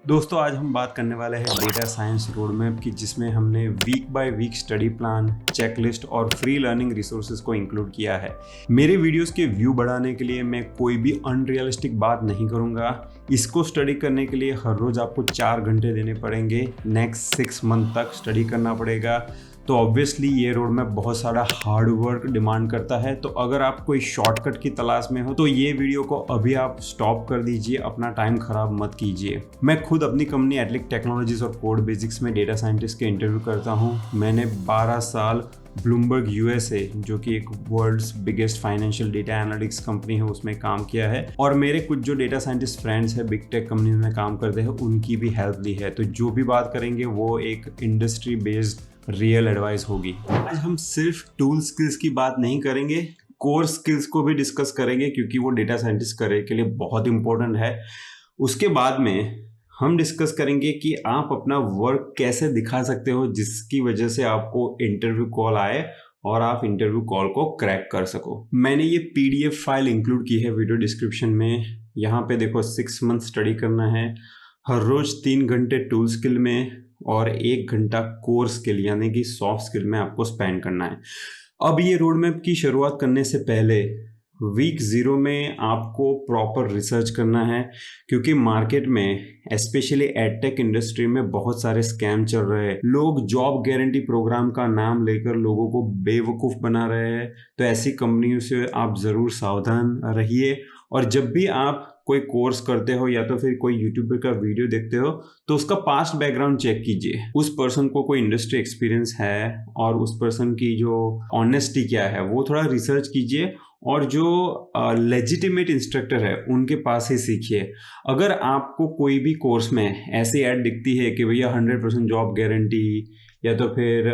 दोस्तों आज हम बात करने वाले हैं डेटा साइंस रोड मैप की, जिसमें हमने week by week study plan, checklist और फ्री लर्निंग रिसोर्सेज को इंक्लूड किया है। मेरे वीडियोस के व्यू बढ़ाने के लिए मैं कोई भी अनरियलिस्टिक बात नहीं करूंगा। इसको स्टडी करने के लिए हर रोज आपको 4 घंटे देने पड़ेंगे। नेक्स्ट 6 मंथ तक स्टडी करना पड़ेगा। तो ऑब्वियसली ये रोड मैप बहुत सारा हार्ड वर्क डिमांड करता है। तो अगर आप कोई शॉर्टकट की तलाश में हो तो ये वीडियो को अभी आप स्टॉप कर दीजिए, अपना टाइम खराब मत कीजिए। मैं खुद अपनी कंपनी एटलिक टेक्नोलॉजीज और कोड बेसिक्स में डेटा साइंटिस्ट के इंटरव्यू करता हूँ। मैंने 12 साल ब्लूमबर्ग यूएसए, जो कि एक world's biggest financial data analytics company है, उसमें काम किया है। और मेरे कुछ जो डेटा साइंटिस्ट फ्रेंड्स हैं बिग टेक कंपनी में काम करते हैं, उनकी भी हेल्प ली है। तो जो भी बात करेंगे वो एक इंडस्ट्री बेस्ड रियल एडवाइस होगी। आज हम सिर्फ टूल स्किल्स की बात नहीं करेंगे, कोर स्किल्स को भी डिस्कस करेंगे, क्योंकि वो डेटा साइंटिस्ट करे के लिए बहुत इंपॉर्टेंट है। उसके बाद में हम डिस्कस करेंगे कि आप अपना वर्क कैसे दिखा सकते हो, जिसकी वजह से आपको इंटरव्यू कॉल आए और आप इंटरव्यू कॉल को क्रैक कर सको। मैंने ये पीडीएफ फाइल इंक्लूड की है वीडियो डिस्क्रिप्शन में। यहाँ पे देखो 6 मंथ स्टडी करना है, हर रोज 3 घंटे टूल स्किल में और 1 घंटा कोर स्किल यानी कि सॉफ्ट स्किल में आपको स्पेंड करना है। अब ये रोड मैप की शुरुआत करने से पहले वीक 0 में आपको प्रॉपर रिसर्च करना है, क्योंकि मार्केट में स्पेशली एडटेक इंडस्ट्री में बहुत सारे स्कैम चल रहे हैं। लोग जॉब गारंटी प्रोग्राम का नाम लेकर लोगों को बेवकूफ़ बना रहे हैं। तो ऐसी कंपनियों से आप ज़रूर सावधान रहिए। और जब भी आप कोई कोर्स करते हो या तो फिर कोई यूट्यूबर का वीडियो देखते हो तो उसका पास्ट बैकग्राउंड चेक कीजिए। उस पर्सन को कोई इंडस्ट्री एक्सपीरियंस है और उस पर्सन की जो ऑनेस्टी क्या है वो थोड़ा रिसर्च कीजिए। और जो लेजिटिमेट इंस्ट्रक्टर है उनके पास ही सीखिए। अगर आपको कोई भी कोर्स में ऐसी ऐड दिखती है कि भैया 100% जॉब गारंटी, या तो फिर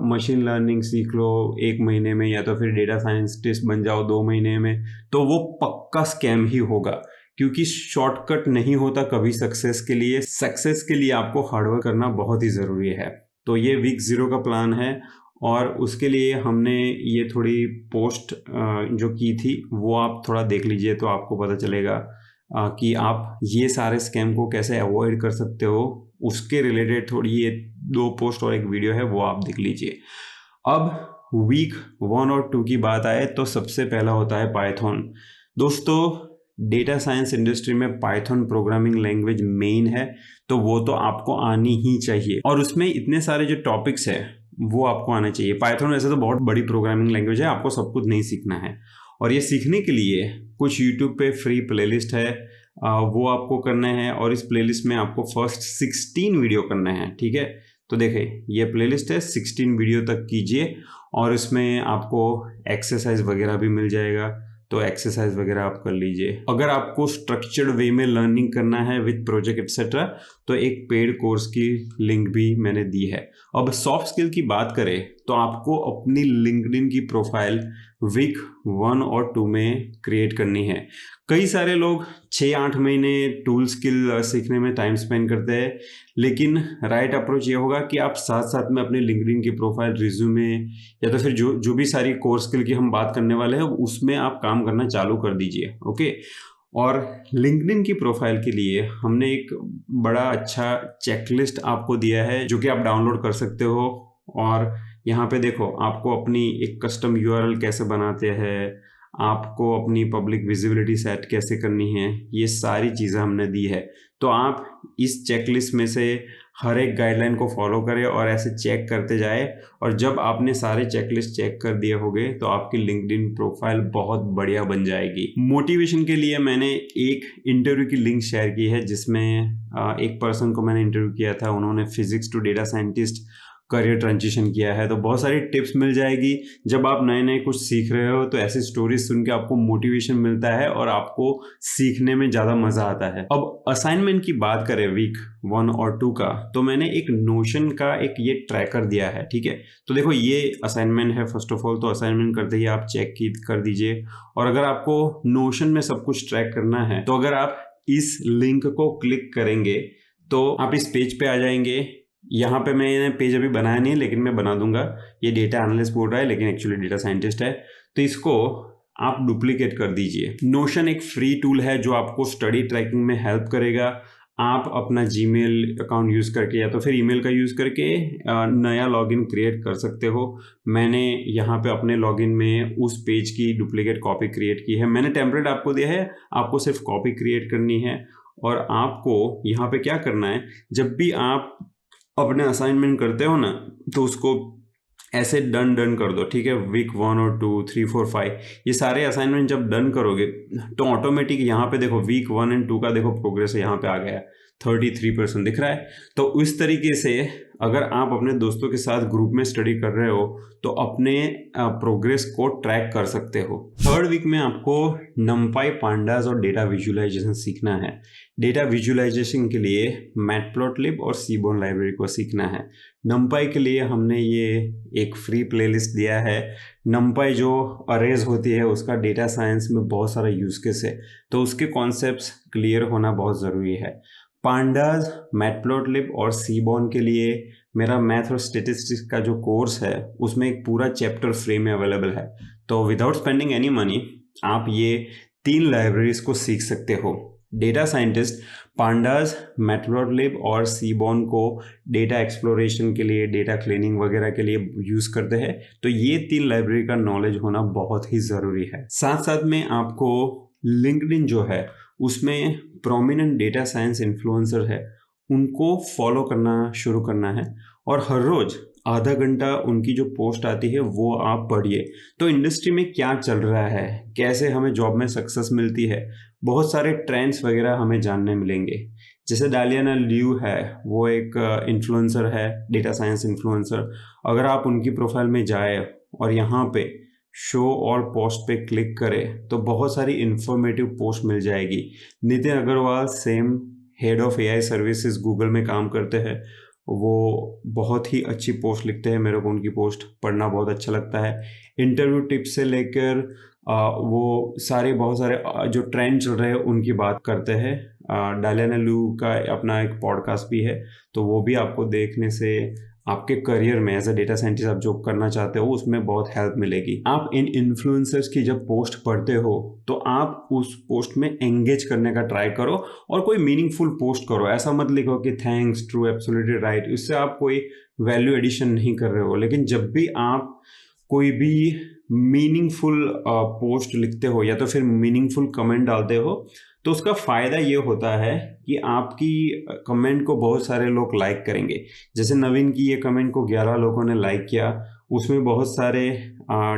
मशीन लर्निंग सीख लो 1 महीने में, या तो फिर डेटा साइंटिस्ट बन जाओ 2 महीने में, तो वो पक्का स्कैम ही होगा। क्योंकि शॉर्टकट नहीं होता कभी सक्सेस के लिए। सक्सेस के लिए आपको हार्डवर्क करना बहुत ही ज़रूरी है। तो ये वीक 0 का प्लान है और उसके लिए हमने ये थोड़ी पोस्ट जो की थी वो आप थोड़ा देख लीजिए, तो आपको पता चलेगा कि आप ये सारे स्कैम को कैसे अवॉइड कर सकते हो। उसके रिलेटेड थोड़ी ये 2 पोस्ट और एक वीडियो है, वो आप देख लीजिए। अब वीक 1 और 2 की बात आए तो सबसे पहला होता है पाइथन। दोस्तों डेटा साइंस इंडस्ट्री में पाइथन प्रोग्रामिंग लैंग्वेज मेन है, तो वो तो आपको आनी ही चाहिए। और उसमें इतने सारे जो टॉपिक्स है वो आपको आना चाहिए। पाइथन वैसे तो बहुत बड़ी प्रोग्रामिंग लैंग्वेज है, आपको सब कुछ नहीं सीखना है। और ये सीखने के लिए कुछ यूट्यूब पे फ्री प्लेलिस्ट है, वो आपको करना है। और इस प्लेलिस्ट में आपको फर्स्ट 16 वीडियो करना है, ठीक है। तो देखिए ये प्लेलिस्ट है, 16 वीडियो तक कीजिए और इसमें आपको एक्सरसाइज वगैरह भी मिल जाएगा, तो एक्सरसाइज वगैरह आप कर लीजिए। अगर आपको स्ट्रक्चर्ड वे में लर्निंग करना है विद प्रोजेक्ट एक्सेट्रा, तो एक पेड कोर्स की लिंक भी मैंने दी है। अब सॉफ्ट स्किल की बात करें तो आपको अपनी लिंक्डइन की प्रोफाइल वीक 1 और 2 में क्रिएट करनी है। कई सारे लोग 6-8 महीने टूल स्किल सीखने में टाइम स्पेंड करते हैं, लेकिन राइट अप्रोच ये होगा कि आप साथ साथ में अपने लिंक्डइन की प्रोफाइल, रिज्यूमे या तो फिर जो भी सारी कोर्स स्किल की हम बात करने वाले हैं उसमें आप काम करना चालू कर दीजिए, ओके। और लिंक्डइन की प्रोफाइल के लिए हमने एक बड़ा अच्छा चेकलिस्ट आपको दिया है, जो कि आप डाउनलोड कर सकते हो। और यहाँ पे देखो आपको अपनी एक कस्टम यूआरएल कैसे बनाते हैं, आपको अपनी पब्लिक विजिबिलिटी सेट कैसे करनी है, ये सारी चीज़ें हमने दी है। तो आप इस चेकलिस्ट में से हर एक गाइडलाइन को फॉलो करें और ऐसे चेक करते जाए। और जब आपने सारे चेकलिस्ट चेक कर दिए होंगे तो आपकी लिंक्डइन प्रोफाइल बहुत बढ़िया बन जाएगी। मोटिवेशन के लिए मैंने एक इंटरव्यू की लिंक शेयर की है, जिसमें एक पर्सन को मैंने इंटरव्यू किया था, उन्होंने physics to data scientist career transition किया है। तो बहुत सारी टिप्स मिल जाएगी। जब आप नए नए कुछ सीख रहे हो तो ऐसी स्टोरीज सुन के आपको मोटिवेशन मिलता है और आपको सीखने में ज़्यादा मज़ा आता है। अब असाइनमेंट की बात करें वीक 1 और 2 का, तो मैंने एक नोशन का एक ये ट्रैकर दिया है, ठीक है। तो देखो ये असाइनमेंट है फर्स्ट ऑफ ऑल, तो असाइनमेंट करते ही आप चेक कर दीजिए। और अगर आपको नोशन में सब कुछ ट्रैक करना है तो अगर आप इस लिंक को क्लिक करेंगे तो आप इस पेज पे आ जाएंगे। यहाँ पे मैंने पेज अभी बनाया नहीं है, लेकिन मैं बना दूंगा। ये डेटा एनालिस्ट बोल रहा है लेकिन एक्चुअली डेटा साइंटिस्ट है, तो इसको आप डुप्लीकेट कर दीजिए। नोशन एक फ्री टूल है जो आपको स्टडी ट्रैकिंग में हेल्प करेगा। आप अपना जीमेल अकाउंट यूज़ करके या तो फिर ईमेल का यूज़ करके नया लॉगिन क्रिएट कर सकते हो। मैंने यहाँ पे अपने लॉगिन में उस पेज की डुप्लीकेट कॉपी क्रिएट की है। मैंने टेम्पलेट आपको दिया है, आपको सिर्फ कॉपी क्रिएट करनी है और आपको यहाँ पे क्या करना है, जब भी आप अपने असाइनमेंट करते हो ना तो उसको ऐसे डन कर दो, ठीक है। वीक 1 और 2 3 4 5 ये सारे असाइनमेंट जब डन करोगे तो ऑटोमेटिक यहाँ पे देखो वीक 1 एंड 2 का देखो प्रोग्रेस यहाँ पे आ गया, 33% दिख रहा है। तो इस तरीके से अगर आप अपने दोस्तों के साथ ग्रुप में स्टडी कर रहे हो तो अपने प्रोग्रेस को ट्रैक कर सकते हो। थर्ड वीक में आपको नंपाई, पांडास और डेटा विजुअलाइजेशन सीखना है। डेटा विजुअलाइजेशन के लिए मैटप्लॉटलिब और सीबोन लाइब्रेरी को सीखना है। नंपाई के लिए हमने ये एक फ्री प्लेलिस्ट दिया है। नंपाई जो अरेज होती है उसका डेटा साइंस में बहुत सारा यूज केस है, तो उसके कॉन्सेप्ट्स क्लियर होना बहुत ज़रूरी है। पांडास, मैटप्लॉटलिब और सीबोन के लिए मेरा मैथ और स्टेटिस्टिक्स का जो कोर्स है उसमें एक पूरा चैप्टर फ्री में अवेलेबल है। तो विदाउट स्पेंडिंग एनी मनी आप ये 3 लाइब्रेरीज को सीख सकते हो। डेटा साइंटिस्ट पांडास, मैटप्लॉटलिब और सीबोन को डेटा एक्सप्लोरेशन के लिए, डेटा क्लीनिंग वगैरह के लिए यूज़ करते हैं। तो ये 3 लाइब्रेरी का नॉलेज होना बहुत ही ज़रूरी है। साथ साथ में आपको लिंक्डइन जो है उसमें प्रोमिनेंट डेटा साइंस इन्फ्लुएंसर है, उनको फॉलो करना शुरू करना है और हर रोज़ आधा घंटा उनकी जो पोस्ट आती है वो आप पढ़िए। तो इंडस्ट्री में क्या चल रहा है, कैसे हमें जॉब में सक्सेस मिलती है, बहुत सारे ट्रेंड्स वगैरह हमें जानने मिलेंगे। जैसे डालियाना लियू है, वो एक इन्फ्लुएंसर है, डेटा साइंस इन्फ्लुएंसर। अगर आप उनकी प्रोफाइल में जाए और यहाँ पे शो और पोस्ट पे क्लिक करें तो बहुत सारी इंफॉर्मेटिव पोस्ट मिल जाएगी। Nitin Agarwal same head of AI services Google में काम करते हैं, वो बहुत ही अच्छी पोस्ट लिखते हैं, मेरे को उनकी पोस्ट पढ़ना बहुत अच्छा लगता है। इंटरव्यू टिप्स से लेकर वो सारे बहुत सारे जो ट्रेंड चल रहे हैं उनकी बात करते हैं। डालियाना लियू का अपना एक पॉडकास्ट भी है, तो वो भी आपको देखने से आपके करियर में एज अ डेटा साइंटिस्ट आप जो करना चाहते हो उसमें बहुत हेल्प मिलेगी। आप इन इन्फ्लुएंसर्स की जब पोस्ट पढ़ते हो तो आप उस पोस्ट में एंगेज करने का ट्राई करो और कोई मीनिंगफुल पोस्ट करो। ऐसा मत लिखो कि थैंक्स, ट्रू, एब्सोल्युटली राइट, इससे आप कोई वैल्यू एडिशन नहीं कर रहे हो। लेकिन जब भी आप कोई भी मीनिंगफुल पोस्ट लिखते हो या तो फिर मीनिंगफुल कमेंट डालते हो तो उसका फ़ायदा ये होता है कि आपकी कमेंट को बहुत सारे लोग लाइक करेंगे। जैसे नवीन की ये कमेंट को 11 लोगों ने लाइक किया, उसमें बहुत सारे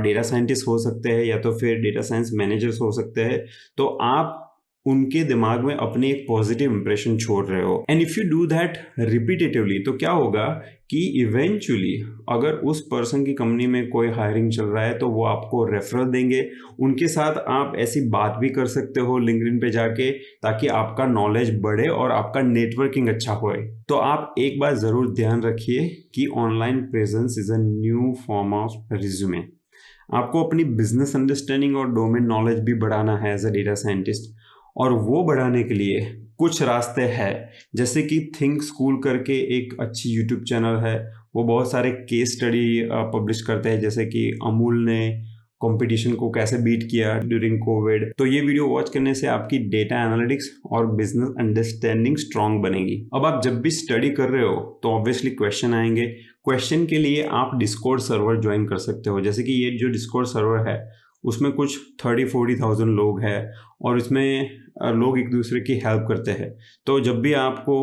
डेटा साइंटिस्ट हो सकते हैं या तो फिर डेटा साइंस मैनेजर्स हो सकते हैं, तो आप उनके दिमाग में अपने एक पॉजिटिव इंप्रेशन छोड़ रहे हो। And if you do that repetitively तो क्या होगा कि इवेंचुअली अगर उस पर्सन की कंपनी में कोई हायरिंग चल रहा है तो वो आपको रेफरल देंगे, उनके साथ आप ऐसी बात भी कर सकते हो लिंक्डइन पे जाके, ताकि आपका नॉलेज बढ़े और आपका नेटवर्किंग अच्छा होए। तो आप एक बात ज़रूर ध्यान रखिए कि online presence is a new form of resume. आपको अपनी बिजनेस अंडरस्टैंडिंग और डोमेन नॉलेज भी बढ़ाना है एज अ डेटा साइंटिस्ट, और वो बढ़ाने के लिए कुछ रास्ते हैं। जैसे कि थिंक स्कूल करके एक अच्छी यूट्यूब चैनल है, वो बहुत सारे केस स्टडी पब्लिश करते हैं, जैसे कि अमूल ने कंपटीशन को कैसे बीट किया ड्यूरिंग कोविड। तो ये वीडियो वॉच करने से आपकी डेटा एनालिटिक्स और बिजनेस अंडरस्टैंडिंग स्ट्रांग बनेगी। अब आप जब भी स्टडी कर रहे हो तो ऑब्वियसली क्वेश्चन आएंगे। क्वेश्चन के लिए आप डिस्कॉर्ड सर्वर ज्वाइन कर सकते हो। जैसे कि ये जो डिस्कॉर्ड सर्वर है उसमें कुछ 30-40,000 लोग हैं और इसमें लोग एक दूसरे की हेल्प करते हैं। तो जब भी आपको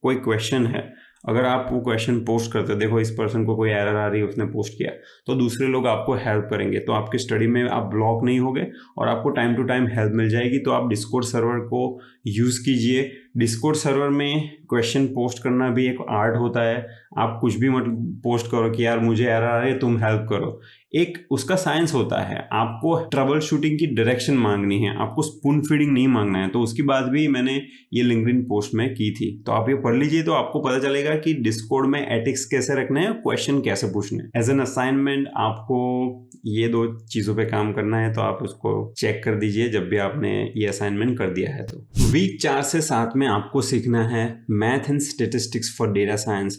कोई क्वेश्चन है, अगर आप वो क्वेश्चन पोस्ट करते हो, देखो इस पर्सन को कोई एरर आ रही है, उसने पोस्ट किया, तो दूसरे लोग आपको हेल्प करेंगे। तो आपकी स्टडी में आप ब्लॉक नहीं होगे और आपको टाइम टू टाइम हेल्प मिल जाएगी। तो आप डिस्कॉर्ड सर्वर को यूज़ कीजिए। डिस्कॉर्ड सर्वर में क्वेश्चन पोस्ट करना भी एक आर्ट होता है। आप कुछ भी मत पोस्ट करो कि यार मुझे एरर आ रही है, तुम हेल्प करो। एक उसका साइंस होता है। आपको ट्रबल शूटिंग की डायरेक्शन मांगनी है, आपको स्पून फीडिंग नहीं मांगना है। तो उसकी बात भी मैंने ये लिंक्डइन पोस्ट में की थी, तो आप ये पढ़ लीजिए, तो आपको पता चलेगा कि डिस्कॉर्ड में एथिक्स कैसे रखना है, क्वेश्चन कैसे पूछने। एज एन असाइनमेंट आपको ये 2 चीज़ों पे काम करना है, तो आप उसको चेक कर दीजिए जब भी आपने ये असाइनमेंट कर दिया है। तो वीक 4 से 7 में आपको सीखना है math and statistics for data science.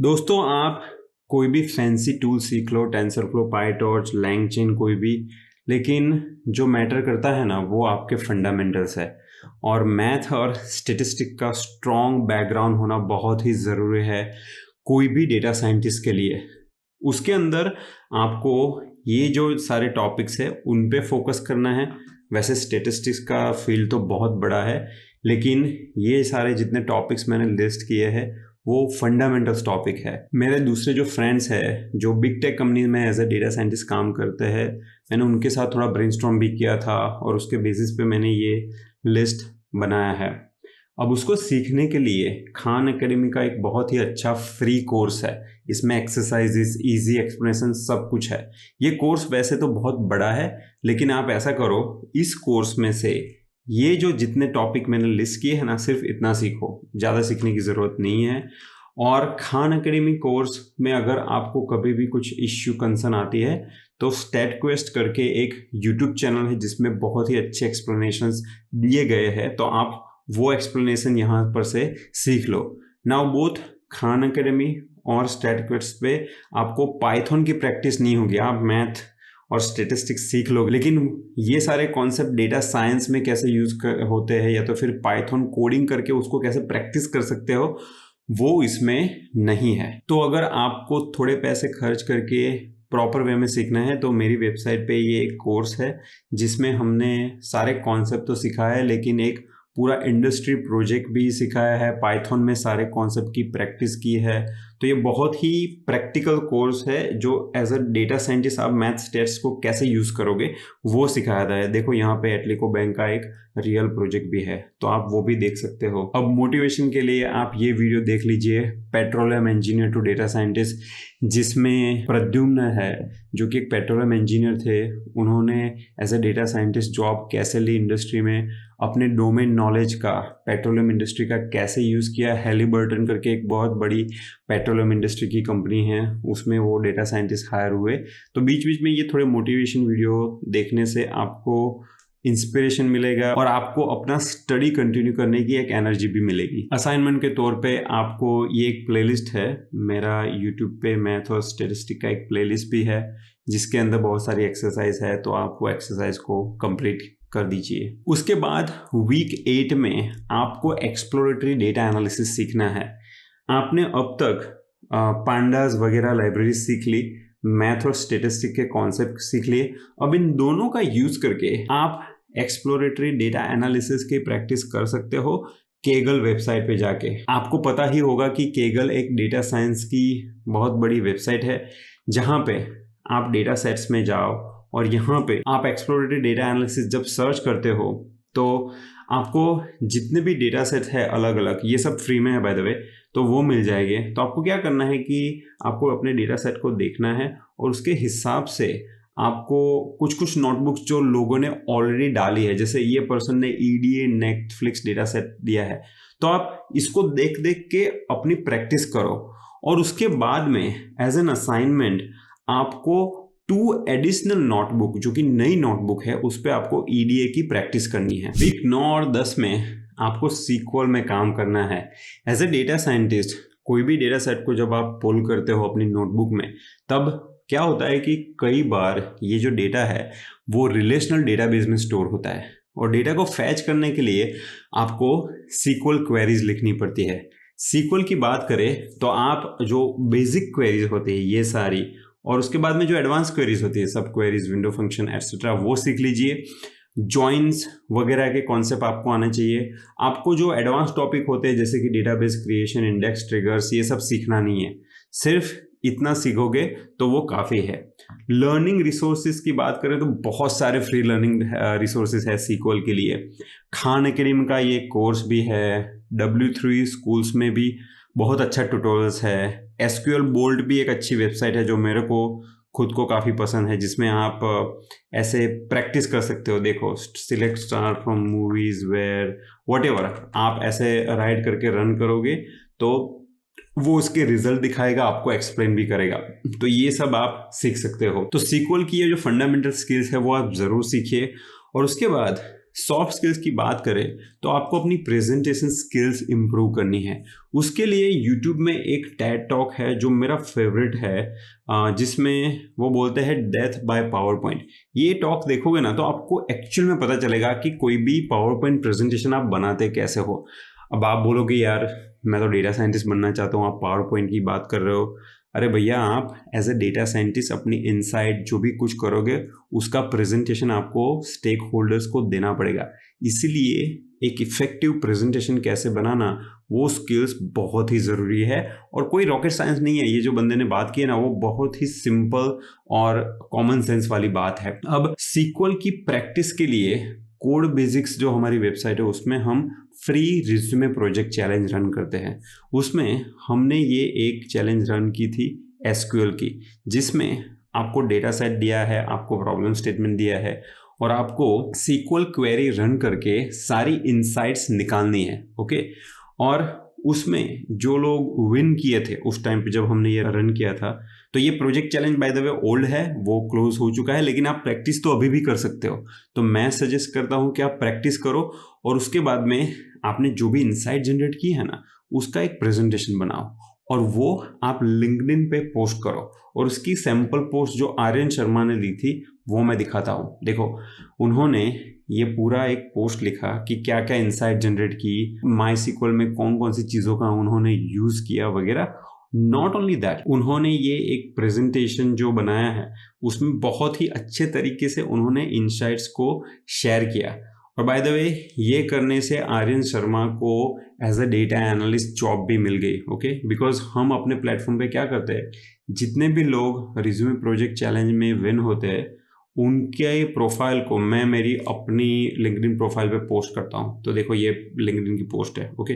दोस्तों, आप कोई भी फैंसी टूल सीख लो, टेंसरफ्लो, पाईटॉर्च, लैंगचेन, कोई भी, लेकिन जो मैटर करता है ना वो आपके फंडामेंटल्स है। और मैथ और स्टेटिस्टिक का स्ट्रॉन्ग बैकग्राउंड होना बहुत ही ज़रूरी है कोई भी डेटा साइंटिस्ट के लिए। उसके अंदर आपको ये जो सारे टॉपिक्स है उन पे फोकस करना है। वैसे स्टेटिस्टिक्स का फील्ड तो बहुत बड़ा है, लेकिन ये सारे जितने टॉपिक्स मैंने लिस्ट किए हैं वो फंडामेंटल्स टॉपिक है। मेरे दूसरे जो फ्रेंड्स हैं जो बिग टेक कंपनी में एज ए डेटा साइंटिस्ट काम करते हैं, मैंने उनके साथ थोड़ा ब्रेनस्टॉर्म भी किया था और उसके बेसिस पे मैंने ये लिस्ट बनाया है। अब उसको सीखने के लिए खान एकेडमी का एक बहुत ही अच्छा फ्री कोर्स है। इसमें एक्सरसाइजेस, इजी एक्सप्लेनेशन सब कुछ है। ये कोर्स वैसे तो बहुत बड़ा है, लेकिन आप ऐसा करो, इस कोर्स में से ये जो जितने टॉपिक मैंने लिस्ट किए हैं ना, सिर्फ इतना सीखो, ज़्यादा सीखने की ज़रूरत नहीं है। और खान एकेडमी कोर्स में अगर आपको कभी भी कुछ इश्यू कंसर्न आती है तो स्टैट क्वेस्ट करके एक यूट्यूब चैनल है जिसमें बहुत ही अच्छे एक्सप्लेनेशंस दिए गए हैं, तो आप वो एक्सप्लेनेशन यहाँ पर से सीख लो। नाउ बोथ खान एकेडमी और स्टैट क्वेस्ट पे आपको पाइथन की प्रैक्टिस नहीं होगी, आप मैथ और स्टेटिस्टिक्स सीख लोगे, लेकिन ये सारे कॉन्सेप्ट डेटा साइंस में कैसे यूज होते हैं या तो फिर पाइथन कोडिंग करके उसको कैसे प्रैक्टिस कर सकते हो, वो इसमें नहीं है। तो अगर आपको थोड़े पैसे खर्च करके प्रॉपर वे में सीखना है तो मेरी वेबसाइट पे ये एक कोर्स है जिसमें हमने सारे कॉन्सेप्ट तो सिखाया है, लेकिन एक पूरा इंडस्ट्री प्रोजेक्ट भी सिखाया है, पाइथन में सारे कॉन्सेप्ट की प्रैक्टिस की है। तो ये बहुत ही प्रैक्टिकल कोर्स है जो एज अ डेटा साइंटिस्ट आप मैथ स्टेट्स को कैसे यूज़ करोगे वो सिखाया था। देखो यहाँ पे एटलिको बैंक का एक रियल प्रोजेक्ट भी है, तो आप वो भी देख सकते हो। अब मोटिवेशन के लिए आप ये वीडियो देख लीजिए, petroleum engineer to data scientist, जिसमें प्रद्युम्न है जो कि एक पेट्रोलियम इंजीनियर थे। उन्होंने as a data scientist job कैसे ली इंडस्ट्री में, अपने डोमेन नॉलेज का पेट्रोलियम इंडस्ट्री का कैसे यूज़ किया। हैलिबर्टन करके एक बहुत बड़ी पेट्रोलियम इंडस्ट्री की कंपनी है, उसमें वो डेटा साइंटिस्ट हायर हुए। तो बीच बीच में ये थोड़े मोटिवेशन वीडियो देखने से आपको इंस्पिरेशन मिलेगा और आपको अपना स्टडी कंटिन्यू करने की एक एनर्जी भी मिलेगी। असाइनमेंट के तौर पे आपको ये एक प्लेलिस्ट है मेरा यूट्यूब पे, मैथ और स्टेटिस्टिक का एक प्लेलिस्ट भी है जिसके अंदर बहुत सारी एक्सरसाइज है, तो आप वो एक्सरसाइज को कंप्लीट कर दीजिए। उसके बाद वीक 8 में आपको एक्सप्लोरेटरी डेटा एनालिसिस सीखना है। आपने अब तक पांडास वगैरह लाइब्रेरी सीख ली, मैथ और स्टेटिस्टिक के कॉन्सेप्ट सीख लिए। अब इन दोनों का यूज करके आप एक्सप्लोरेटरी डेटा एनालिसिस की प्रैक्टिस कर सकते हो केगल वेबसाइट पे जाके। आपको पता ही होगा कि केगल एक डेटा साइंस की बहुत बड़ी वेबसाइट है जहाँ पे आप डेटा सेट्स में जाओ और यहाँ पे आप एक्सप्लोरेटरी डेटा एनालिसिस जब सर्च करते हो तो आपको जितने भी डेटा सेट है अलग अलग, ये सब फ्री में है बाय द वे, तो वो मिल जाएंगे। तो आपको क्या करना है कि आपको अपने डेटा सेट को देखना है और उसके हिसाब से आपको कुछ कुछ नोटबुक्स जो लोगों ने ऑलरेडी डाली है, जैसे ये पर्सन ने EDA नेटफ्लिक्स डेटा सेट दिया है, तो आप इसको देख देख के अपनी प्रैक्टिस करो। और उसके बाद में एज एन असाइनमेंट आपको 2 एडिशनल नोटबुक, जो कि नई नोटबुक है, उस पर आपको EDA की प्रैक्टिस करनी है। वीक 9 और 10 में आपको सीक्वल में काम करना है। एज ए डेटा साइंटिस्ट कोई भी डेटा सेट को जब आप पुल करते हो अपनी नोटबुक में, तब क्या होता है कि कई बार ये जो डेटा है वो रिलेशनल डेटाबेस में स्टोर होता है और डेटा को फैच करने के लिए आपको सीक्वल क्वेरीज लिखनी पड़ती है। सीक्वल की बात करें तो आप जो बेसिक क्वेरीज होती है ये सारी, और उसके बाद में जो एडवांस क्वेरीज होती है, सब क्वेरीज, विंडो फंक्शन एटसेट्रा, वो सीख लीजिए। जॉइंस वगैरह के कॉन्सेप्ट आपको आना चाहिए। आपको जो एडवांस टॉपिक होते हैं जैसे कि डेटाबेस क्रिएशन, इंडेक्स, ट्रिगर्स, ये सब सीखना नहीं है, सिर्फ इतना सीखोगे तो वो काफ़ी है। लर्निंग रिसोर्सेज की बात करें तो बहुत सारे फ्री लर्निंग रिसोर्सेज है सीक्वल के लिए। खान एकेडमी का ये कोर्स भी है, W3 स्कूल्स में भी बहुत अच्छा ट्यूटोरियल्स है। SQL बोल्ट भी एक अच्छी वेबसाइट है जो मेरे को खुद को काफ़ी पसंद है, जिसमें आप ऐसे प्रैक्टिस कर सकते हो। देखो, select star from movies where whatever, आप ऐसे राइट करके रन करोगे तो वो उसके रिजल्ट दिखाएगा, आपको एक्सप्लेन भी करेगा। तो ये सब आप सीख सकते हो। तो सीक्वल की ये जो फंडामेंटल स्किल्स है वो आप ज़रूर सीखिए। और उसके बाद सॉफ्ट स्किल्स की बात करें तो आपको अपनी प्रेजेंटेशन स्किल्स इंप्रूव करनी है। उसके लिए यूट्यूब में एक टेड टॉक है जो मेरा फेवरेट है, जिसमें वो बोलते हैं डेथ बाय पावर पॉइंट। ये टॉक देखोगे ना तो आपको एक्चुअल में पता चलेगा कि कोई भी पावर पॉइंट प्रेजेंटेशन आप बनाते कैसे हो। अब आप बोलोगे यार मैं तो डेटा साइंटिस्ट बनना चाहता हूँ, आप पावर पॉइंट की बात कर रहे हो। अरे भैया, आप एज ए डेटा साइंटिस्ट अपनी इनसाइट जो भी कुछ करोगे उसका प्रेजेंटेशन आपको स्टेक होल्डर्स को देना पड़ेगा। इसीलिए एक इफेक्टिव प्रेजेंटेशन कैसे बनाना, वो स्किल्स बहुत ही ज़रूरी है। और कोई रॉकेट साइंस नहीं है, ये जो बंदे ने बात की है ना वो बहुत ही सिंपल और कॉमन सेंस वाली बात है। अब सीक्वल की प्रैक्टिस के लिए कोड बेसिक्स जो हमारी वेबसाइट है उसमें हम free resume project challenge run करते हैं। उसमें हमने ये एक चैलेंज रन की थी एसक्यूएल की, जिसमें आपको डेटा सेट दिया है, आपको प्रॉब्लम स्टेटमेंट दिया है और आपको सीक्वल क्वेरी रन करके सारी इनसाइट्स निकालनी है। ओके, और उसमें जो लोग विन किए थे उस टाइम पे जब हमने ये रन किया था, तो ये project challenge by the way old है, वो क्लोज हो चुका है, लेकिन आप प्रैक्टिस तो अभी भी कर सकते हो। तो मैं सजेस्ट करता हूँ कि आप प्रैक्टिस करो और उसके बाद में आपने जो भी इनसाइट जनरेट की है ना उसका एक प्रेजेंटेशन बनाओ और वो आप लिंक्डइन पे पोस्ट करो। और उसकी सैंपल पोस्ट जो आर्यन शर्मा ने दी थी वो मैं दिखाता हूँ। देखो, उन्होंने ये पूरा एक पोस्ट लिखा कि क्या क्या इनसाइट जनरेट की, माई सीक्वल में कौन कौन सी चीज़ों का उन्होंने यूज़ किया वगैरह। नॉट ओनली दैट, उन्होंने ये एक प्रेजेंटेशन जो बनाया है उसमें बहुत ही अच्छे तरीके से उन्होंने इनसाइट्स को शेयर किया। और बाय द वे, ये करने से आर्यन शर्मा को as a data analyst job भी मिल गई। ओके, बिकॉज हम अपने प्लेटफॉर्म पे क्या करते हैं, जितने भी लोग रिज्यूमे प्रोजेक्ट चैलेंज में विन होते हैं उनके प्रोफाइल को मैं मेरी अपनी लिंक्डइन प्रोफाइल पे पोस्ट करता हूँ। तो देखो, ये लिंक्डइन की पोस्ट है। ओके,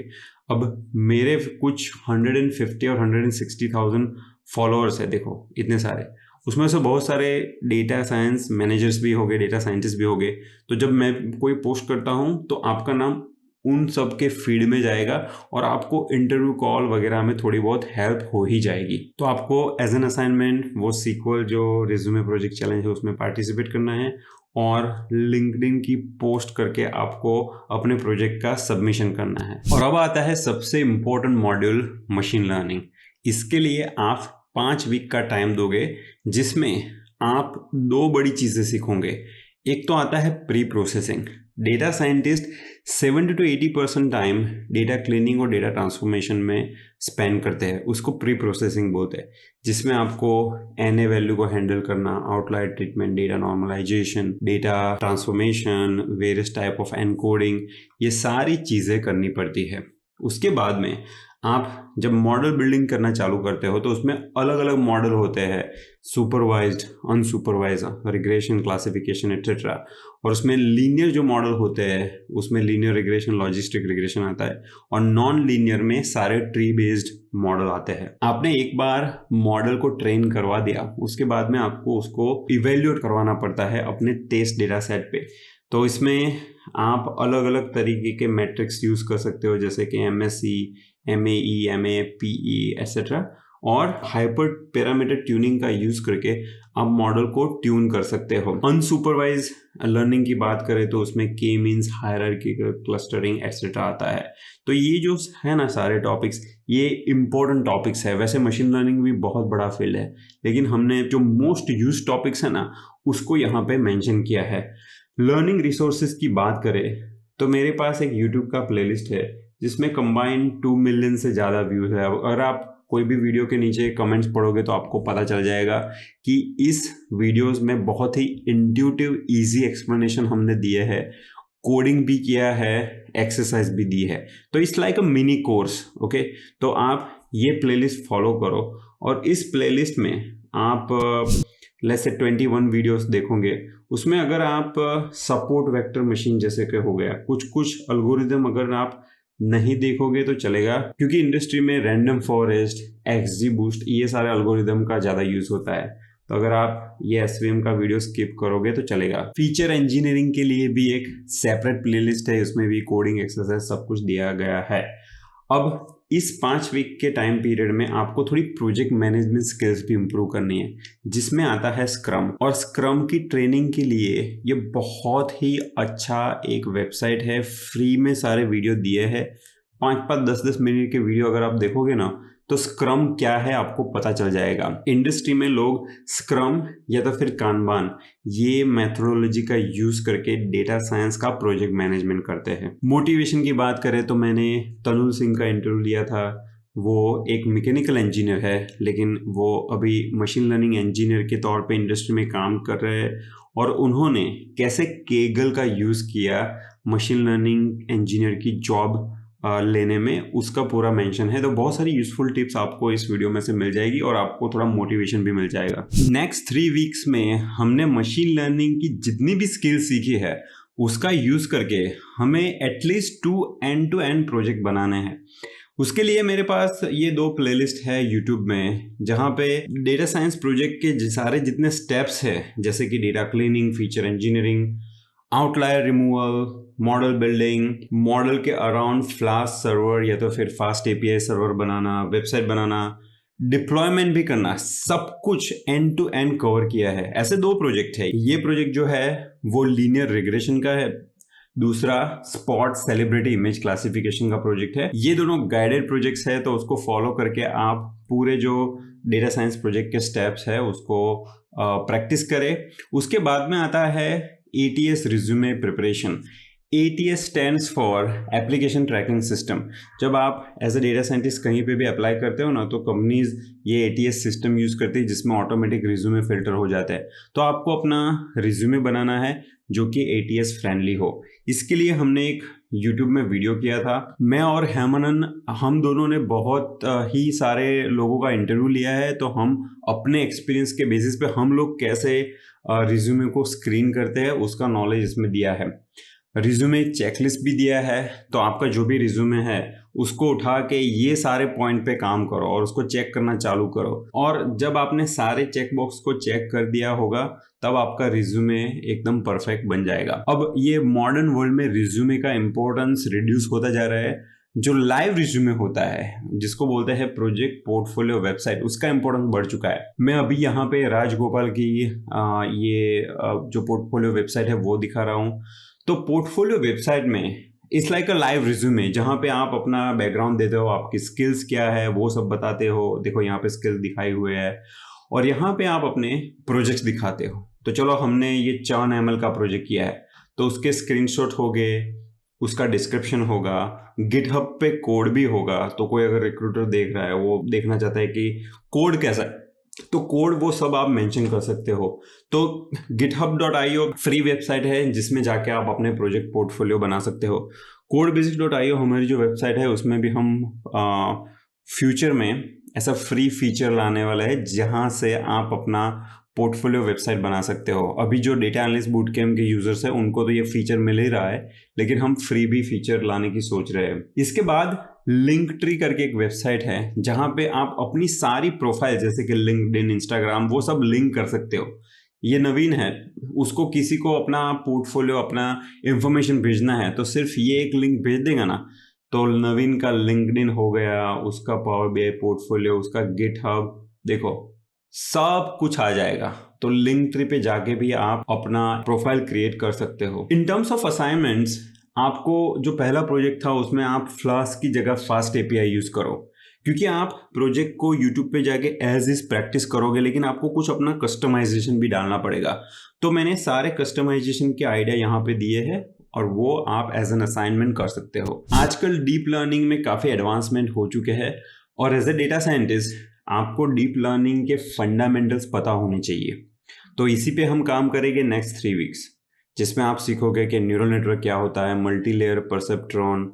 अब मेरे कुछ 150 और 160,000 फॉलोअर्स है। देखो इतने सारे, उसमें से बहुत सारे डेटा साइंस मैनेजर्स भी हो गए, डेटा साइंटिस्ट भी हो गए। तो जब मैं कोई पोस्ट करता हूँ तो आपका नाम उन सब के फीड में जाएगा और आपको इंटरव्यू कॉल वगैरह में थोड़ी बहुत हेल्प हो ही जाएगी। तो आपको एज एन असाइनमेंट वो सीक्वल जो रिज्यूमे प्रोजेक्ट चैलेंज है उसमें पार्टिसिपेट करना है और लिंक्डइन की पोस्ट करके आपको अपने प्रोजेक्ट का सबमिशन करना है। और अब आता है सबसे इम्पोर्टेंट मॉड्यूल, मशीन लर्निंग। इसके लिए आप 5 वीक का टाइम दोगे जिसमें आप 2 बड़ी चीज़ें सीखोगे। एक तो आता है preprocessing. Data scientist 70 to 80% time data cleaning और डेटा ट्रांसफॉर्मेशन में स्पेंड करते हैं, उसको प्री प्रोसेसिंग बोलते हैं, जिसमें आपको एनए वैल्यू को हैंडल करना, outlier treatment, data normalisation, data transformation, various type of encoding, ये सारी चीज़ें करनी पड़ती है। उसके बाद में आप जब मॉडल बिल्डिंग करना चालू करते हो तो उसमें अलग अलग मॉडल होते हैं, supervised, unsupervised, regression, classification etcetera. और उसमें लीनियर जो मॉडल होते हैं उसमें लीनियर रिग्रेशन, लॉजिस्टिक रिग्रेशन आता है, और नॉन लीनियर में सारे ट्री बेस्ड मॉडल आते हैं। आपने एक बार मॉडल को ट्रेन करवा दिया, उसके बाद में आपको उसको इवेल्यूएट करवाना पड़ता है अपने टेस्ट डेटा सेट पे। तो इसमें आप अलग अलग तरीके के मैट्रिक्स यूज कर सकते हो, जैसे कि MSE, MAE, MA, PE etcetera, और हाइपर पैरामीटर ट्यूनिंग का यूज करके आप मॉडल को ट्यून कर सकते हो। अनसुपरवाइज लर्निंग की बात करें तो उसमें के मीन्स, हायरार्किकल क्लस्टरिंग एट्सेट्रा आता है। तो ये जो है ना सारे टॉपिक्स, ये इंपॉर्टेंट टॉपिक्स है। वैसे मशीन लर्निंग भी बहुत बड़ा फील्ड है, लेकिन हमने जो मोस्ट यूज टॉपिक्स है ना उसको यहाँ पे मेंशन किया है। लर्निंग रिसोर्सेज की बात करें तो मेरे पास एक यूट्यूब का प्लेलिस्ट है जिसमें कंबाइंड 2 मिलियन से ज़्यादा व्यूज़ है। अगर आप कोई भी वीडियो के नीचे कमेंट्स पढ़ोगे तो आपको पता चल जाएगा कि इस वीडियोस में बहुत ही इंट्यूटिव इजी एक्सप्लेनेशन हमने दिए हैं, कोडिंग भी किया है, एक्सरसाइज भी दी है। तो it's like a mini course. Okay, तो आप ये प्लेलिस्ट फॉलो करो और इस प्लेलिस्ट में आप लेट्स से 21 वीडियोस देखोगे। उसमें अगर आप सपोर्ट वेक्टर मशीन जैसे कि हो गया, कुछ अल्गोरिदम अगर आप नहीं देखोगे तो चलेगा, क्योंकि इंडस्ट्री में रैंडम फॉरेस्ट, XGBoost, ये सारे अल्गोरिदम का ज़्यादा यूज होता है। तो अगर आप ये SVM का वीडियो स्किप करोगे तो चलेगा। फीचर इंजीनियरिंग के लिए भी एक सेपरेट प्लेलिस्ट है, उसमें भी कोडिंग, एक्सरसाइज सब कुछ दिया गया है। अब इस 5 वीक के टाइम पीरियड में आपको थोड़ी प्रोजेक्ट मैनेजमेंट स्किल्स भी इम्प्रूव करनी है, जिसमें आता है स्क्रम। और स्क्रम की ट्रेनिंग के लिए ये बहुत ही अच्छा एक वेबसाइट है, फ्री में सारे वीडियो दिए हैं। 5-5, 10-10 मिनट के वीडियो अगर आप देखोगे ना तो स्क्रम क्या है आपको पता चल जाएगा। इंडस्ट्री में लोग स्क्रम या तो फिर कानबान ये मेथोडोलॉजी का यूज करके डेटा साइंस का प्रोजेक्ट मैनेजमेंट करते हैं। मोटिवेशन की बात करें तो मैंने तनुल सिंह का इंटरव्यू लिया था। वो एक मैकेनिकल इंजीनियर है, लेकिन वो अभी मशीन लर्निंग इंजीनियर के तौर पे इंडस्ट्री में काम कर रहे हैं। और उन्होंने कैसे केगल का यूज़ किया मशीन लर्निंग इंजीनियर की जॉब लेने में, उसका पूरा मेंशन है। तो बहुत सारी यूजफुल टिप्स आपको इस वीडियो में से मिल जाएगी और आपको थोड़ा मोटिवेशन भी मिल जाएगा। नेक्स्ट 3 वीक्स में हमने मशीन लर्निंग की जितनी भी स्किल सीखी है उसका यूज करके हमें एटलीस्ट 2 एंड-टू-एंड प्रोजेक्ट बनाने हैं। उसके लिए मेरे पास ये 2 प्लेलिस्ट है यूट्यूब में, जहाँ पे डेटा साइंस प्रोजेक्ट के सारे जितने स्टेप्स है, जैसे कि data cleaning, feature engineering, outlier removal, model building, model के अराउंड फ्लास्क सर्वर या तो फिर फास्ट एपीआई सर्वर बनाना, वेबसाइट बनाना, डिप्लॉयमेंट भी करना, सब कुछ एंड टू एंड कवर किया है। ऐसे 2 प्रोजेक्ट है। ये प्रोजेक्ट जो है वो लीनियर रिग्रेशन का है, दूसरा स्पॉट सेलिब्रिटी इमेज क्लासिफिकेशन का प्रोजेक्ट है। ये दोनों गाइडेड प्रोजेक्ट्स है, तो उसको फॉलो करके आप पूरे जो डेटा साइंस प्रोजेक्ट के स्टेप्स है उसको प्रैक्टिस करें। उसके बाद में आता है ATS resume preparation. ATS stands for application tracking system. जब आप एज ए डेटा साइंटिस्ट कहीं पे भी अप्लाई करते हो ना, तो कंपनीज ये ATS सिस्टम यूज़ करती है, जिसमें ऑटोमेटिक रिज्यूमे फिल्टर हो जाता है। तो आपको अपना रिज्यूमे बनाना है जो कि ATS फ्रेंडली हो। इसके लिए हमने एक YouTube में वीडियो किया था। मैं और हेमनन, हम दोनों ने बहुत ही सारे लोगों का इंटरव्यू लिया है, तो हम अपने एक्सपीरियंस के बेसिस पे हम लोग कैसे रिज्यूमे को स्क्रीन करते हैं उसका नॉलेज इसमें दिया है। रिज्यूमे चेकलिस्ट भी दिया है, तो आपका जो भी रिज्यूमे है उसको उठा के ये सारे पॉइंट पे काम करो और उसको चेक करना चालू करो। और जब आपने सारे चेक बॉक्स को चेक कर दिया होगा तब आपका रिज्यूमे एकदम परफेक्ट बन जाएगा। अब ये मॉडर्न वर्ल्ड में रिज्यूमे का इंपॉर्टेंस रिड्यूस होता जा रहा है। जो लाइव रिज्यूमे होता है, जिसको बोलते हैं प्रोजेक्ट पोर्टफोलियो वेबसाइट, उसका इंपॉर्टेंस बढ़ चुका है। मैं अभी यहाँ पे राजगोपाल की जो पोर्टफोलियो वेबसाइट है वो दिखा रहा हूँ। तो पोर्टफोलियो वेबसाइट में it's like a live resume, जहाँ पे आप अपना बैकग्राउंड देते हो, आपकी स्किल्स क्या है वो सब बताते हो। देखो यहाँ पे स्किल्स दिखाई हुए हैं और यहाँ पे आप अपने प्रोजेक्ट्स दिखाते हो। तो चलो, हमने ये चर्न ML का प्रोजेक्ट किया है, तो उसके स्क्रीनशॉट हो गए, उसका डिस्क्रिप्शन होगा, गिटहब पे कोड भी होगा। तो कोई अगर रिक्रूटर देख रहा है, वो देखना चाहता है कि कोड कैसा है, तो कोड वो सब आप मेंशन कर सकते हो। तो github.io फ्री वेबसाइट है, जिसमें जाके आप अपने प्रोजेक्ट पोर्टफोलियो बना सकते हो। codebasics.io हमारी जो वेबसाइट है, उसमें भी हम फ्यूचर में ऐसा फ्री फीचर लाने वाला है, जहां से आप अपना पोर्टफोलियो वेबसाइट बना सकते हो। अभी जो डेटा एनालिस्ट बूट कैम्प के यूजर्स हैं उनको तो ये फीचर मिल ही रहा है, लेकिन हम फ्री भी फीचर लाने की सोच रहे हैं। इसके बाद लिंकट्री करके एक वेबसाइट है, जहां पे आप अपनी सारी प्रोफाइल, जैसे कि लिंक्डइन, इंस्टाग्राम, वो सब लिंक कर सकते हो। ये नवीन है, उसको किसी को अपना पोर्टफोलियो, अपना इंफॉर्मेशन भेजना है तो सिर्फ ये एक लिंक भेज देगा ना, तो नवीन का लिंक्डइन हो गया, उसका पावर BI पोर्टफोलियो, उसका गिटहब, देखो सब कुछ आ जाएगा। तो लिंकट्री पे जाके भी आप अपना प्रोफाइल क्रिएट कर सकते हो। इन टर्म्स ऑफ असाइनमेंट्स, आपको जो पहला प्रोजेक्ट था उसमें आप फ्लास्क की जगह फास्ट API यूज करो, क्योंकि आप प्रोजेक्ट को यूट्यूब पे जाके एज इज प्रैक्टिस करोगे, लेकिन आपको कुछ अपना कस्टमाइजेशन भी डालना पड़ेगा। तो मैंने सारे कस्टमाइजेशन के आइडिया यहाँ पे दिए हैं और वो आप एज एन असाइनमेंट कर सकते हो। आजकल डीप लर्निंग में काफ़ी एडवांसमेंट हो चुके हैं और एज ए डेटा साइंटिस्ट आपको डीप लर्निंग के फंडामेंटल्स पता होने चाहिए। तो इसी पे हम काम करेंगे नेक्स्ट 3 वीक्स, जिसमें आप सीखोगे कि न्यूरल नेटवर्क क्या होता है, मल्टी लेयर परसेप्ट्रॉन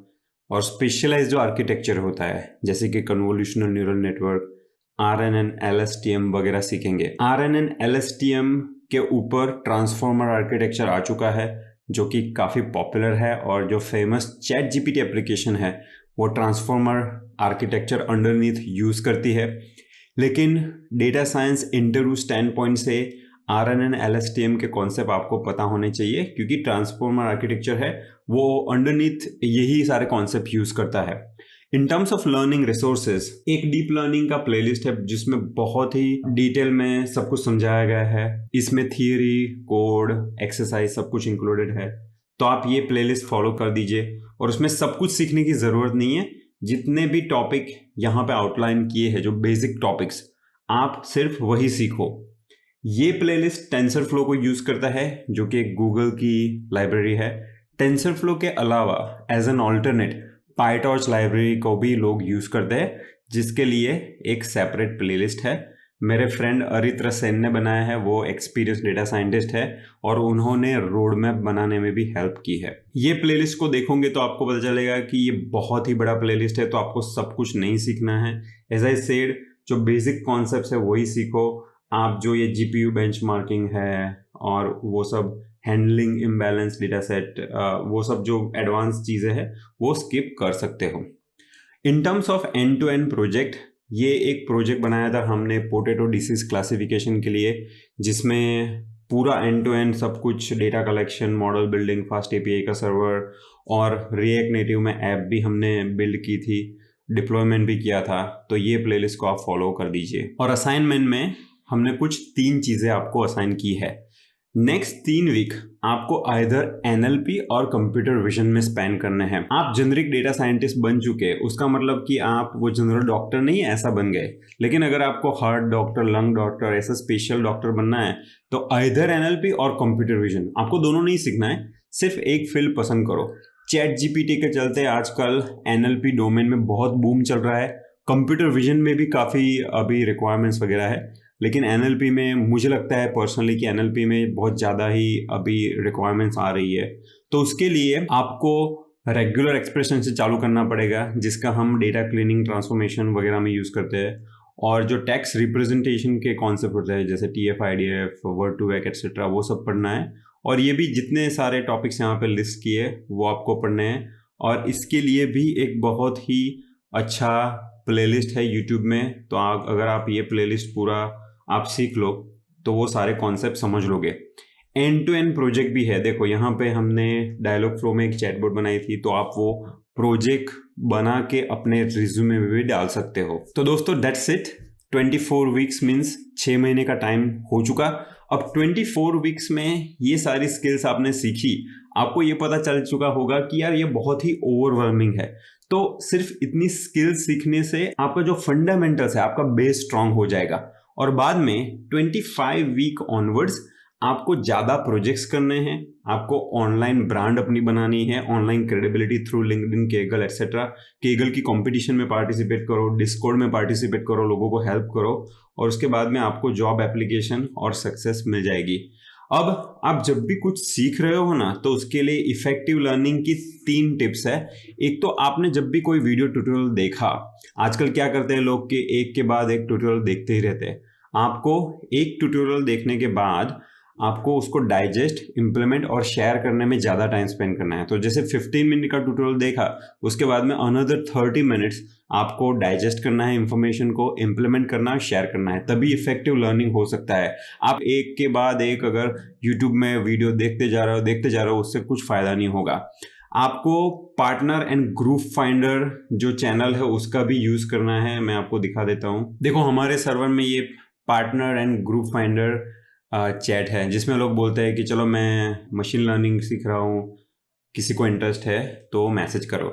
और स्पेशलाइज्ड जो आर्किटेक्चर होता है, जैसे कि convolutional neural network, RNN LSTM वगैरह सीखेंगे। RNN LSTM के ऊपर ट्रांसफॉर्मर आर्किटेक्चर आ चुका है, जो कि काफ़ी पॉपुलर है, और जो फेमस ChatGPT एप्लीकेशन है वो ट्रांसफॉर्मर आर्किटेक्चर अंडरनीथ यूज़ करती है। लेकिन data science interview stand point से RNN LSTM के कॉन्सेप्ट आपको पता होने चाहिए, क्योंकि ट्रांसफॉर्मर आर्किटेक्चर है वो अंडरनीथ यही सारे कॉन्सेप्ट यूज़ करता है। इन टर्म्स ऑफ लर्निंग रिसोर्सेज, एक डीप लर्निंग का प्लेलिस्ट है जिसमें बहुत ही डिटेल में सब कुछ समझाया गया है। इसमें थियरी, कोड, एक्सरसाइज सब कुछ इंक्लूडेड है। तो आप ये प्लेलिस्ट फॉलो कर दीजिए और उसमें सब कुछ सीखने की ज़रूरत नहीं है। जितने भी टॉपिक यहाँ पे आउटलाइन किए हैं, जो बेसिक टॉपिक्स, आप सिर्फ वही सीखो। ये प्लेलिस्ट टेंसरफ्लो को यूज़ करता है, जो कि गूगल की लाइब्रेरी है। टेंसरफ्लो के अलावा as an alternate PyTorch library को भी लोग यूज़ करते हैं, जिसके लिए एक सेपरेट प्लेलिस्ट है। मेरे फ्रेंड अरित्र सेन ने बनाया है, वो एक्सपीरियंस डेटा साइंटिस्ट है और उन्होंने रोड मैप बनाने में भी हेल्प की है। ये प्लेलिस्ट को देखोगे तो आपको पता चलेगा कि ये बहुत ही बड़ा प्लेलिस्ट है, तो आपको सब कुछ नहीं सीखना है। एज आई सेड, जो बेसिक कॉन्सेप्ट्स है वही सीखो। आप जो ये जीपीयू बेंचमार्किंग है और वो सब हैंडलिंग इम्बैलेंस डेटा सेट, वो सब जो एडवांस चीज़ें हैं वो स्किप कर सकते हो। In terms of end to end project, ये एक प्रोजेक्ट बनाया था हमने पोटैटो डिसीज क्लासिफिकेशन के लिए, जिसमें पूरा एंड टू एंड सब कुछ, data collection, model building, fast API का सर्वर और रिएक्ट नेटिव में ऐप भी हमने बिल्ड की थी, डिप्लॉयमेंट भी किया था। तो ये प्लेलिस्ट को आप फॉलो कर दीजिए। और असाइनमेंट में हमने कुछ 3 चीज़ें आपको असाइन की है। नेक्स्ट 3 वीक आपको आइदर एनएलपी और कंप्यूटर विजन में स्पेंड करने हैं। आप जेनरिक डेटा साइंटिस्ट बन चुके, उसका मतलब कि आप वो जनरल डॉक्टर नहीं ऐसा बन गए। लेकिन अगर आपको हार्ट डॉक्टर, लंग डॉक्टर, ऐसा स्पेशल डॉक्टर बनना है तो आइदर एनएलपी और कंप्यूटर विजन, आपको दोनों नहीं सीखना है, सिर्फ एक फील्ड पसंद करो। चैट जीपीटी के चलते आजकल एनएलपी डोमेन में बहुत बूम चल रहा है। कंप्यूटर विजन में भी काफ़ी अभी रिक्वायरमेंट्स वगैरह है, लेकिन एनएलपी में मुझे लगता है पर्सनली कि एनएलपी में बहुत ज़्यादा ही अभी रिक्वायरमेंट्स आ रही है। तो उसके लिए आपको रेगुलर एक्सप्रेशन से चालू करना पड़ेगा, जिसका हम डेटा क्लीनिंग, ट्रांसफॉर्मेशन वगैरह में यूज़ करते हैं। और जो टेक्स्ट रिप्रेजेंटेशन के कॉन्सेप्ट होते हैं, जैसे TF, IDF, word to vec etcetera, वो सब पढ़ना है। और ये भी जितने सारे टॉपिक्स यहाँ पे लिस्ट किए वो आपको पढ़ने हैं। और इसके लिए भी एक बहुत ही अच्छा प्लेलिस्ट है यूट्यूब में। तो अगर आप ये प्लेलिस्ट पूरा आप सीख लो तो वो सारे कॉन्सेप्ट समझ लोगे। एंड टू एंड प्रोजेक्ट भी है। देखो यहाँ पे हमने डायलॉग फ्लो में एक चैटबॉट बनाई थी, तो आप वो प्रोजेक्ट बना के अपने रिज्यूमे में भी डाल सकते हो। तो दोस्तों दैट्स इट। 24 वीक्स मीन्स 6 महीने का टाइम हो चुका। अब 24 वीक्स में ये सारी स्किल्स आपने सीखी, आपको ये पता चल चुका होगा कि यार ये बहुत ही ओवरवेलमिंग है। तो सिर्फ इतनी स्किल्स सीखने से आपका जो फंडामेंटल्स है, आपका बेस स्ट्रांग हो जाएगा। और बाद में 25 वीक ऑनवर्ड्स आपको ज़्यादा प्रोजेक्ट्स करने हैं, आपको ऑनलाइन ब्रांड अपनी बनानी है, online credibility through LinkedIn, Kaggle etcetera. Kaggle की कंपटीशन में पार्टिसिपेट करो, डिस्कॉर्ड में पार्टिसिपेट करो, लोगों को हेल्प करो, और उसके बाद में आपको जॉब एप्लीकेशन और सक्सेस मिल जाएगी। अब आप जब भी कुछ सीख रहे हो ना, तो उसके लिए इफेक्टिव लर्निंग की 3 टिप्स है। एक तो आपने जब भी कोई वीडियो ट्यूटोरियल देखा, आजकल क्या करते हैं लोग कि एक के बाद एक ट्यूटोरियल देखते ही रहते हैं। आपको एक ट्यूटोरियल देखने के बाद आपको उसको डाइजेस्ट, इम्प्लीमेंट और शेयर करने में ज़्यादा टाइम स्पेंड करना है। तो जैसे 15 मिनट का ट्यूटोरियल देखा, उसके बाद में अनदर 30 मिनट्स आपको डाइजेस्ट करना है, इंफॉर्मेशन को इम्प्लीमेंट करना है, शेयर करना है, तभी इफेक्टिव लर्निंग हो सकता है। आप एक के बाद एक अगर यूट्यूब में वीडियो देखते जा रहे हो, उससे कुछ फ़ायदा नहीं होगा। आपको पार्टनर एंड ग्रुप फाइंडर जो चैनल है उसका भी यूज़ करना है। मैं आपको दिखा देता हूँ। देखो हमारे सर्वर में ये partner and group finder chat है, जिसमें लोग बोलते हैं कि चलो मैं मशीन लर्निंग सीख रहा हूँ, किसी को इंटरेस्ट है तो मैसेज करो।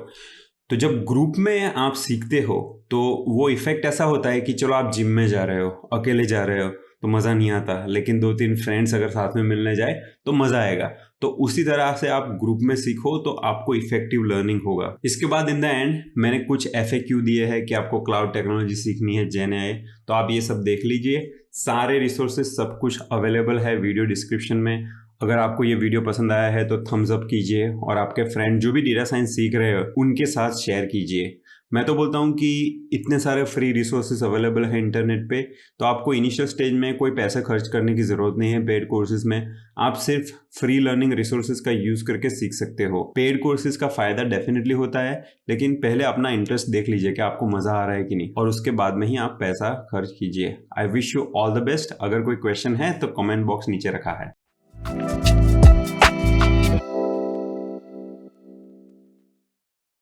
तो जब ग्रुप में आप सीखते हो तो वो इफ़ेक्ट ऐसा होता है कि चलो आप जिम में जा रहे हो, अकेले जा रहे हो तो मज़ा नहीं आता, लेकिन 2-3 फ्रेंड्स अगर साथ में मिलने जाए तो मज़ा आएगा। तो उसी तरह से आप ग्रुप में सीखो तो आपको इफेक्टिव लर्निंग होगा। इसके बाद इन द एंड मैंने कुछ FAQ दिए हैं कि आपको क्लाउड टेक्नोलॉजी सीखनी है, GenAI, तो आप ये सब देख लीजिए। सारे रिसोर्सेज सब कुछ अवेलेबल है वीडियो डिस्क्रिप्शन में। अगर आपको ये वीडियो पसंद आया है तो थम्स अप कीजिए और आपके फ्रेंड जो भी डेटा साइंस सीख रहे हो उनके साथ शेयर कीजिए। मैं तो बोलता हूँ कि इतने सारे फ्री रिसोर्सेज अवेलेबल है इंटरनेट पे, तो आपको इनिशियल स्टेज में कोई पैसा खर्च करने की ज़रूरत नहीं है। पेड कोर्सेज में आप सिर्फ फ्री लर्निंग रिसोर्सेज का यूज़ करके सीख सकते हो। पेड कोर्सेज का फ़ायदा डेफिनेटली होता है, लेकिन पहले अपना इंटरेस्ट देख लीजिए कि आपको मज़ा आ रहा है कि नहीं, और उसके बाद में ही आप पैसा खर्च कीजिए। I wish you all the best. अगर कोई क्वेश्चन है तो कमेंट बॉक्स नीचे रखा है।